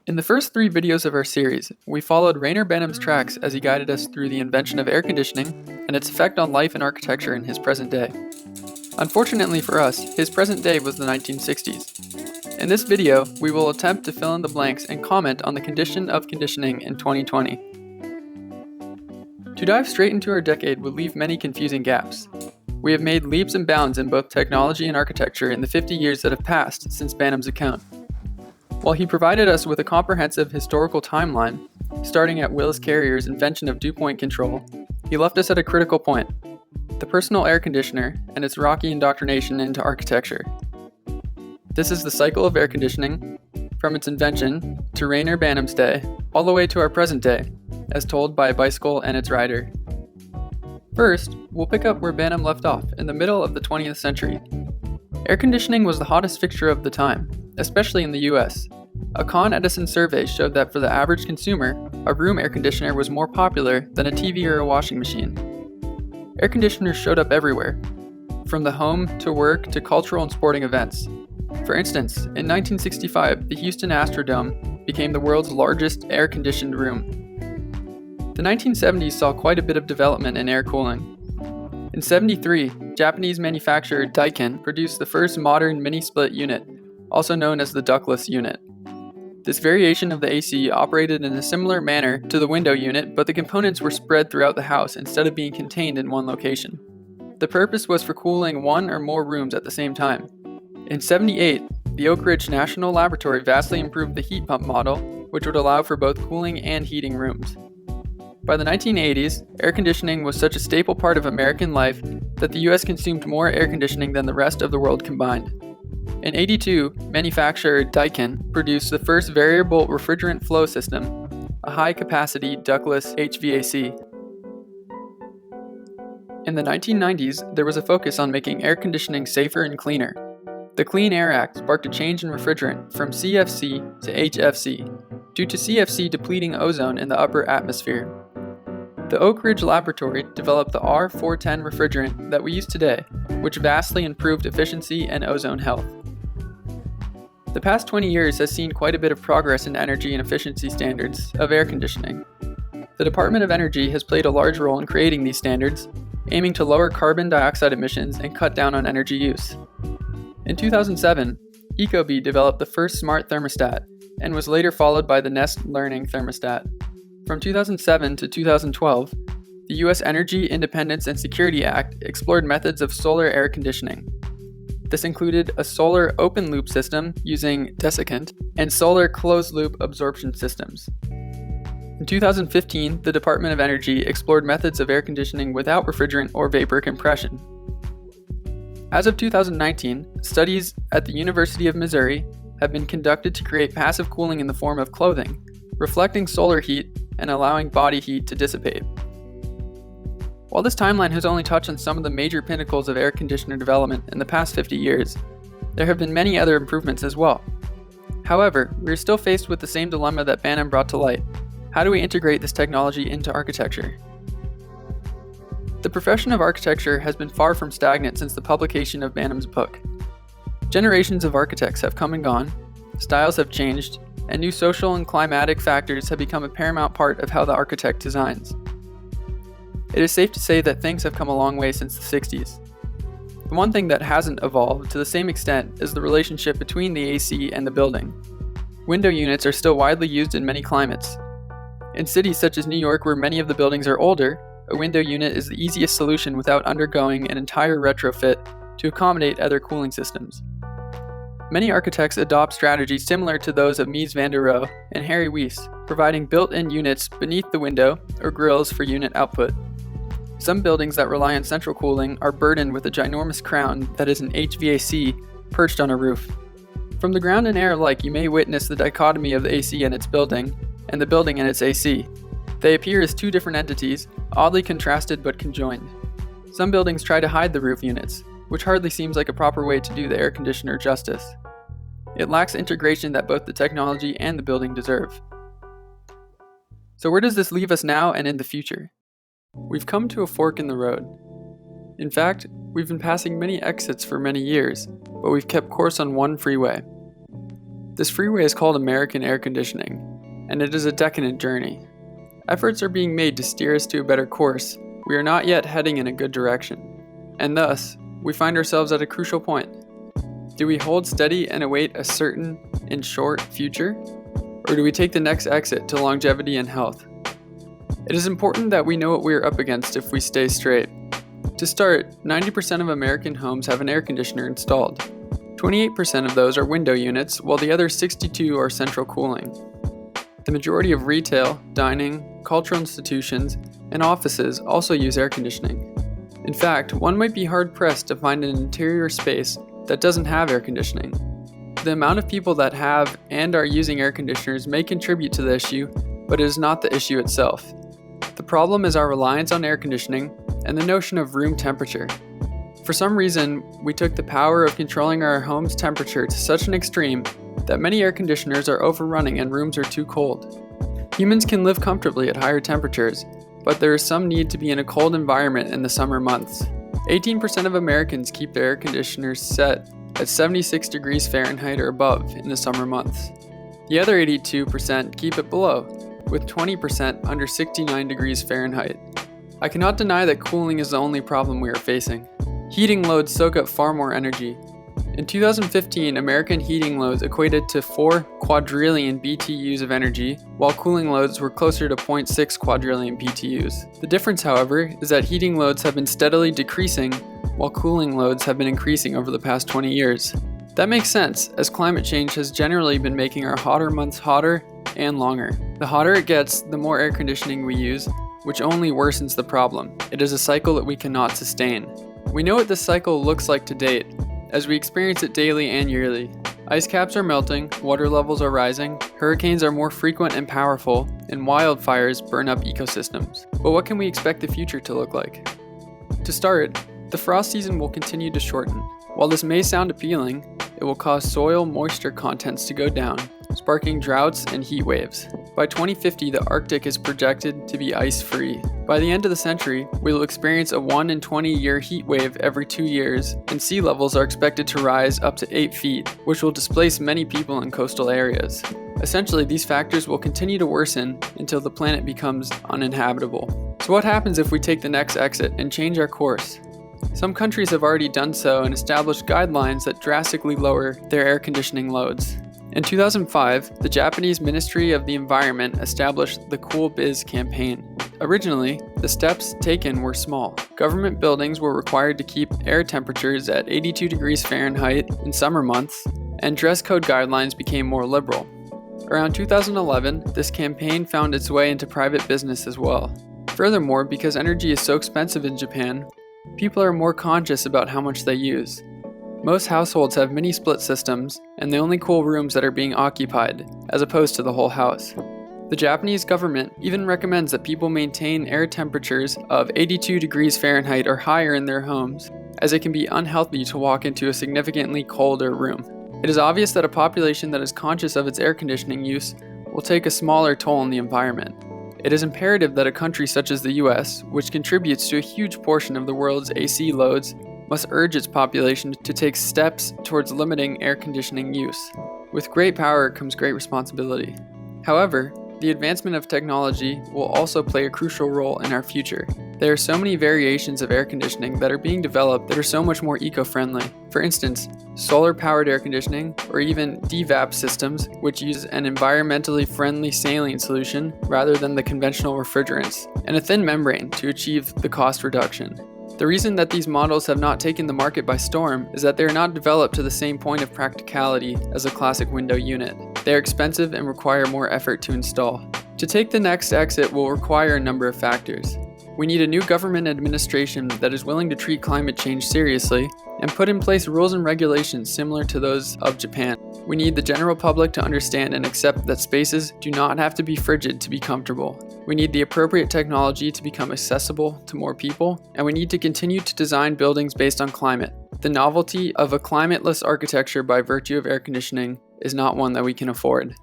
In the first 3 videos of our series, we followed Rainer Banham's tracks as he guided us through the invention of air conditioning and its effect on life and architecture in his present day. Unfortunately for us, his present day was the 1960s. In this video, we will attempt to fill in the blanks and comment on the condition of conditioning in 2020. To dive straight into our decade would leave many confusing gaps. We have made leaps and bounds in both technology and architecture in the 50 years that have passed since Banham's account. While he provided us with a comprehensive historical timeline, starting at Willis Carrier's invention of dew-point control, he left us at a critical point: the personal air conditioner and its rocky indoctrination into architecture. This is the cycle of air conditioning, from its invention to Rainer Banham's day, all the way to our present day, as told by a bicycle and its rider. First, we'll pick up where Banham left off, in the middle of the 20th century. Air conditioning was the hottest fixture of the time, especially in the US. A Con Edison survey showed that for the average consumer, a room air conditioner was more popular than a TV or a washing machine. Air conditioners showed up everywhere, from the home to work to cultural and sporting events. For instance, in 1965, the Houston Astrodome became the world's largest air-conditioned room. The 1970s saw quite a bit of development in air cooling. In 1973, Japanese manufacturer Daikin produced the first modern mini-split unit, also known as the ductless unit. This variation of the AC operated in a similar manner to the window unit, but the components were spread throughout the house instead of being contained in one location. The purpose was for cooling one or more rooms at the same time. In 1978, the Oak Ridge National Laboratory vastly improved the heat pump model, which would allow for both cooling and heating rooms. By the 1980s, air conditioning was such a staple part of American life that the US consumed more air conditioning than the rest of the world combined. In 1982, manufacturer Daikin produced the first variable refrigerant flow system, a high-capacity ductless HVAC. In the 1990s, there was a focus on making air conditioning safer and cleaner. The Clean Air Act sparked a change in refrigerant from CFC to HFC, due to CFC depleting ozone in the upper atmosphere. The Oak Ridge Laboratory developed the R410 refrigerant that we use today, which vastly improved efficiency and ozone health. The past 20 years has seen quite a bit of progress in energy and efficiency standards of air conditioning. The Department of Energy has played a large role in creating these standards, aiming to lower carbon dioxide emissions and cut down on energy use. In 2007, Ecobee developed the first smart thermostat, and was later followed by the Nest Learning thermostat. From 2007 to 2012, the U.S. Energy Independence and Security Act explored methods of solar air conditioning. This included a solar open-loop system using desiccant and solar closed-loop absorption systems. In 2015, the Department of Energy explored methods of air conditioning without refrigerant or vapor compression. As of 2019, studies at the University of Missouri have been conducted to create passive cooling in the form of clothing, reflecting solar heat and allowing body heat to dissipate. While this timeline has only touched on some of the major pinnacles of air conditioner development in the past 50 years, there have been many other improvements as well. However, we are still faced with the same dilemma that Banham brought to light: how do we integrate this technology into architecture? The profession of architecture has been far from stagnant since the publication of Banham's book. Generations of architects have come and gone, styles have changed, and new social and climatic factors have become a paramount part of how the architect designs. It is safe to say that things have come a long way since the 60s. The one thing that hasn't evolved to the same extent is the relationship between the AC and the building. Window units are still widely used in many climates. In cities such as New York, where many of the buildings are older, a window unit is the easiest solution without undergoing an entire retrofit to accommodate other cooling systems. Many architects adopt strategies similar to those of Mies van der Rohe and Harry Weese, providing built-in units beneath the window or grills for unit output. Some buildings that rely on central cooling are burdened with a ginormous crown that is an HVAC perched on a roof. From the ground and air alike, you may witness the dichotomy of the AC and its building, and the building and its AC. They appear as two different entities, oddly contrasted but conjoined. Some buildings try to hide the roof units, which hardly seems like a proper way to do the air conditioner justice. It lacks integration that both the technology and the building deserve. So where does this leave us now and in the future? We've come to a fork in the road. In fact, we've been passing many exits for many years, but we've kept course on one freeway. This freeway is called American air conditioning, and it is a decadent journey. Efforts are being made to steer us to a better course. We are not yet heading in a good direction, and thus, we find ourselves at a crucial point. Do we hold steady and await a certain and short future, or do we take the next exit to longevity and health? It is important that we know what we are up against if we stay straight. To start, 90% of American homes have an air conditioner installed. 28% of those are window units, while the other 62 are central cooling. The majority of retail, dining, cultural institutions, and offices also use air conditioning. In fact, one might be hard-pressed to find an interior space that doesn't have air conditioning. The amount of people that have and are using air conditioners may contribute to the issue, but it is not the issue itself. The problem is our reliance on air conditioning and the notion of room temperature. For some reason, we took the power of controlling our home's temperature to such an extreme that many air conditioners are overrunning and rooms are too cold. Humans can live comfortably at higher temperatures, but there is some need to be in a cold environment in the summer months. 18% of Americans keep their air conditioners set at 76 degrees Fahrenheit or above in the summer months. The other 82% keep it below, with 20% under 69 degrees Fahrenheit. I cannot deny that cooling is the only problem we are facing. Heating loads soak up far more energy. In 2015, American heating loads equated to 4 quadrillion BTUs of energy, while cooling loads were closer to 0.6 quadrillion BTUs. The difference, however, is that heating loads have been steadily decreasing, while cooling loads have been increasing over the past 20 years. That makes sense, as climate change has generally been making our hotter months hotter and longer. The hotter it gets, the more air conditioning we use, which only worsens the problem. It is a cycle that we cannot sustain. We know what this cycle looks like to date, as we experience it daily and yearly. Ice caps are melting, water levels are rising, hurricanes are more frequent and powerful, and wildfires burn up ecosystems. But what can we expect the future to look like? To start, the frost season will continue to shorten. While this may sound appealing, it will cause soil moisture contents to go down, sparking droughts and heat waves. By 2050, the Arctic is projected to be ice-free. By the end of the century, we will experience a 1 in 20-year heat wave every 2 years, and sea levels are expected to rise up to 8 feet, which will displace many people in coastal areas. Essentially, these factors will continue to worsen until the planet becomes uninhabitable. So what happens if we take the next exit and change our course? Some countries have already done so and established guidelines that drastically lower their air conditioning loads. In 2005, the Japanese Ministry of the Environment established the Cool Biz campaign. Originally, the steps taken were small. Government buildings were required to keep air temperatures at 82 degrees Fahrenheit in summer months, and dress code guidelines became more liberal. Around 2011, this campaign found its way into private business as well. Furthermore, because energy is so expensive in Japan, people are more conscious about how much they use. Most households have mini split systems, and they only cool rooms that are being occupied, as opposed to the whole house. The Japanese government even recommends that people maintain air temperatures of 82 degrees Fahrenheit or higher in their homes, as it can be unhealthy to walk into a significantly colder room. It is obvious that a population that is conscious of its air conditioning use will take a smaller toll on the environment. It is imperative that a country such as the US, which contributes to a huge portion of the world's AC loads, must urge its population to take steps towards limiting air conditioning use. With great power comes great responsibility. However, the advancement of technology will also play a crucial role in our future. There are so many variations of air conditioning that are being developed that are so much more eco-friendly. For instance, solar-powered air conditioning, or even DVAP systems, which use an environmentally friendly saline solution rather than the conventional refrigerants, and a thin membrane to achieve the cost reduction. The reason that these models have not taken the market by storm is that they are not developed to the same point of practicality as a classic window unit. They are expensive and require more effort to install. To take the next exit will require a number of factors. We need a new government administration that is willing to treat climate change seriously and put in place rules and regulations similar to those of Japan. We need the general public to understand and accept that spaces do not have to be frigid to be comfortable. We need the appropriate technology to become accessible to more people, and we need to continue to design buildings based on climate. The novelty of a climateless architecture by virtue of air conditioning is not one that we can afford.